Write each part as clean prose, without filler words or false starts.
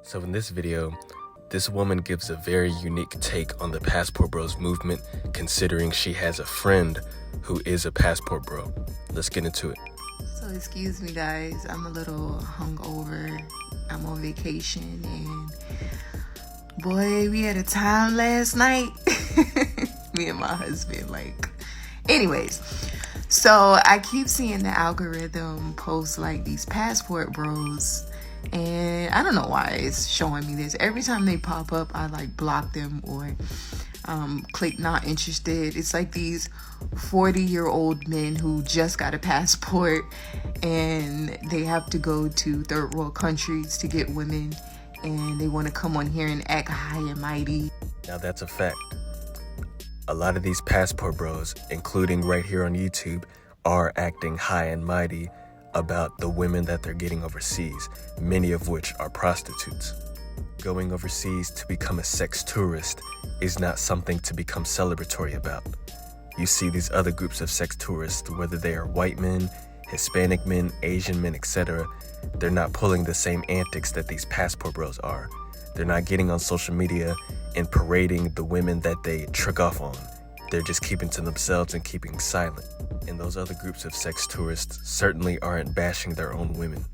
So in this video, this woman gives a very unique take on the Passport Bros movement, considering she has a friend who is a Passport Bro. Let's get into it. So excuse me guys, I'm a little hungover. I'm on vacation and boy, we had a time last night. Me and my husband, anyways. So I keep seeing the algorithm post like these Passport Bros, and I don't know why it's showing me this. Every time they pop up, I block them or click not interested. It's like these 40-year-old men who just got a passport and they have to go to third world countries to get women, and they want to come on here and act high and mighty. Now that's a fact. A lot of these Passport Bros, including right here on YouTube, are acting high and mighty about the women that they're getting overseas, many of which are prostitutes. Going overseas to become a sex tourist is not something to become celebratory about. You see these other groups of sex tourists, whether they are white men, Hispanic men, Asian men, etc., they're not pulling the same antics that these Passport Bros are. They're not getting on social media and parading the women that they trick off on. They're just keeping to themselves and keeping silent. And those other groups of sex tourists certainly aren't bashing their own women.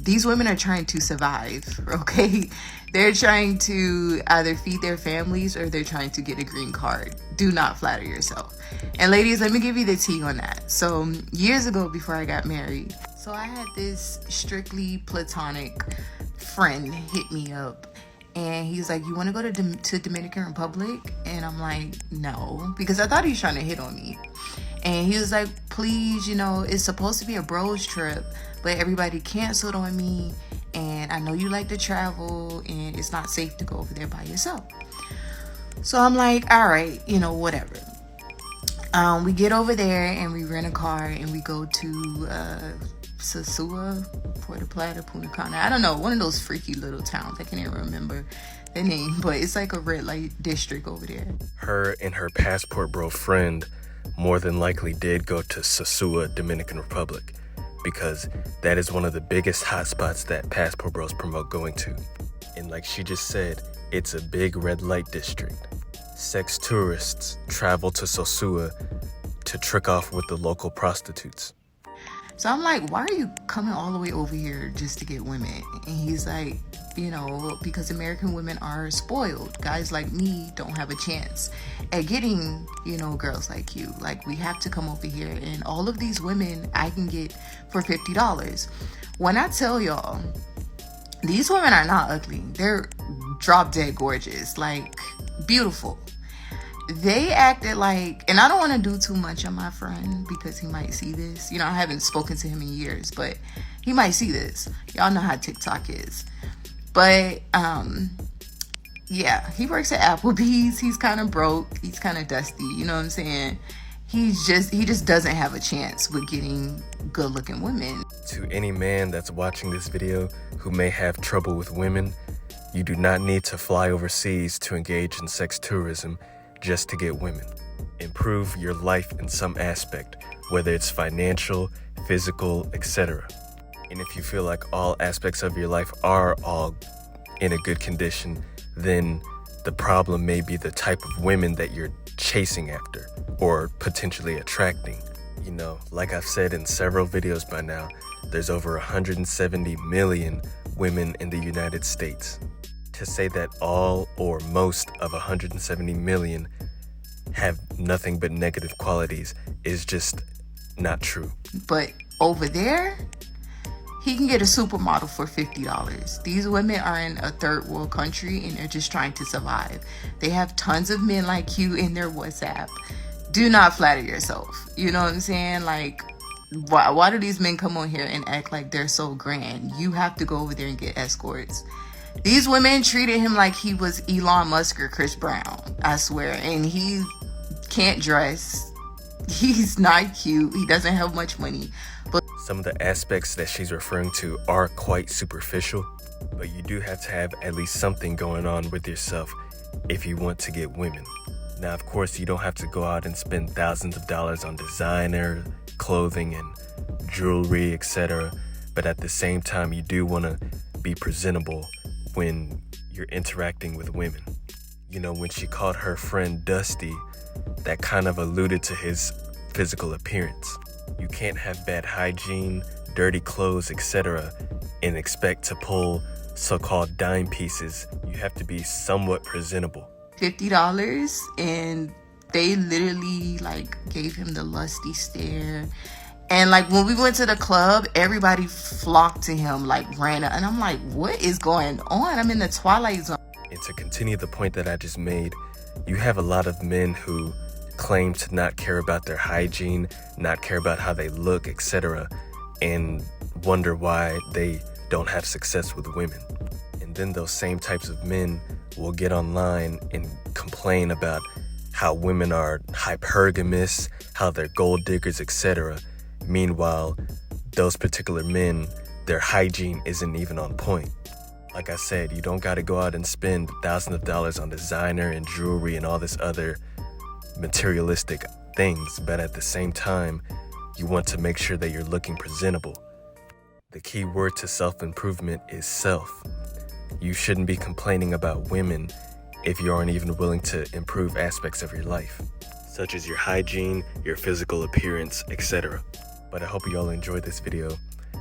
These women are trying to survive, okay? They're trying to either feed their families or they're trying to get a green card. Do not flatter yourself. And ladies, let me give you the tea on that. So years ago, before I got married, so I had this strictly platonic friend hit me up, and he's like, you want to go to Dominican Republic? And I'm like, no, because I thought he was trying to hit on me. And he was like, please, it's supposed to be a bros trip, but everybody canceled on me, and I know you like to travel, and it's not safe to go over there by yourself. So I'm like, all right, whatever. We get over there and we rent a car and we go to Sosua, Puerto Plata, Punta Cana. I don't know, one of those freaky little towns. I can't even remember the name, but it's like a red light district over there. Her and her Passport Bro friend more than likely did go to Sosua, Dominican Republic, because that is one of the biggest hotspots that Passport Bros promote going to. And like she just said, it's a big red light district. Sex tourists travel to Sosua to trick off with the local prostitutes. So I'm like, why are you coming all the way over here just to get women? And he's like, because American women are spoiled. Guys like me don't have a chance at getting, girls like you. Like, we have to come over here, and all of these women I can get for $50. When I tell y'all, these women are not ugly. They're drop dead gorgeous, beautiful. They acted like, and I don't want to do too much on my friend because he might see this. I haven't spoken to him in years, but he might see this. Y'all know how TikTok is. But, yeah, he works at Applebee's. He's kind of broke. He's kind of dusty. You know what I'm saying? He just doesn't have a chance with getting good looking women. To any man that's watching this video who may have trouble with women, you do not need to fly overseas to engage in sex tourism just to get women. Improve your life in some aspect, whether it's financial, physical, etc. And if you feel like all aspects of your life are all in a good condition, then the problem may be the type of women that you're chasing after or potentially attracting. Like I've said in several videos by now, there's over 170 million women in the United States. To say that all or most of 170 million have nothing but negative qualities is just not true. But over there, he can get a supermodel for $50. These women are in a third world country and they're just trying to survive. They have tons of men like you in their WhatsApp. Do not flatter yourself. You know what I'm saying? Why do these men come on here and act like they're so grand? You have to go over there and get escorts. These women treated him like he was Elon Musk or Chris Brown, I swear. And he can't dress. He's not cute. He doesn't have much money. But some of the aspects that she's referring to are quite superficial, but you do have to have at least something going on with yourself if you want to get women. Now, of course, you don't have to go out and spend thousands of dollars on designer clothing and jewelry, etc. But at the same time, you do want to be presentable when you're interacting with women. You know, when she called her friend Dusty, that kind of alluded to his physical appearance. You can't have bad hygiene, dirty clothes, etc., and expect to pull so-called dime pieces. You have to be somewhat presentable. $50, and they literally like gave him the lusty stare. And like when we went to the club, everybody flocked to him, like ran up. And I'm like, what is going on? I'm in the twilight zone. And to continue the point that I just made, you have a lot of men who claim to not care about their hygiene, not care about how they look, etc., and wonder why they don't have success with women. And then those same types of men will get online and complain about how women are hypergamous, how they're gold diggers, etc. Meanwhile, those particular men, their hygiene isn't even on point. Like I said, you don't got to go out and spend thousands of dollars on designer and jewelry and all this other materialistic things, but at the same time, you want to make sure that you're looking presentable. The key word to self-improvement is self. You shouldn't be complaining about women if you aren't even willing to improve aspects of your life, such as your hygiene, your physical appearance, etc. But I hope you all enjoyed this video.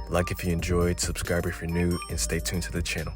Like if you enjoyed, subscribe if you're new, and stay tuned to the channel.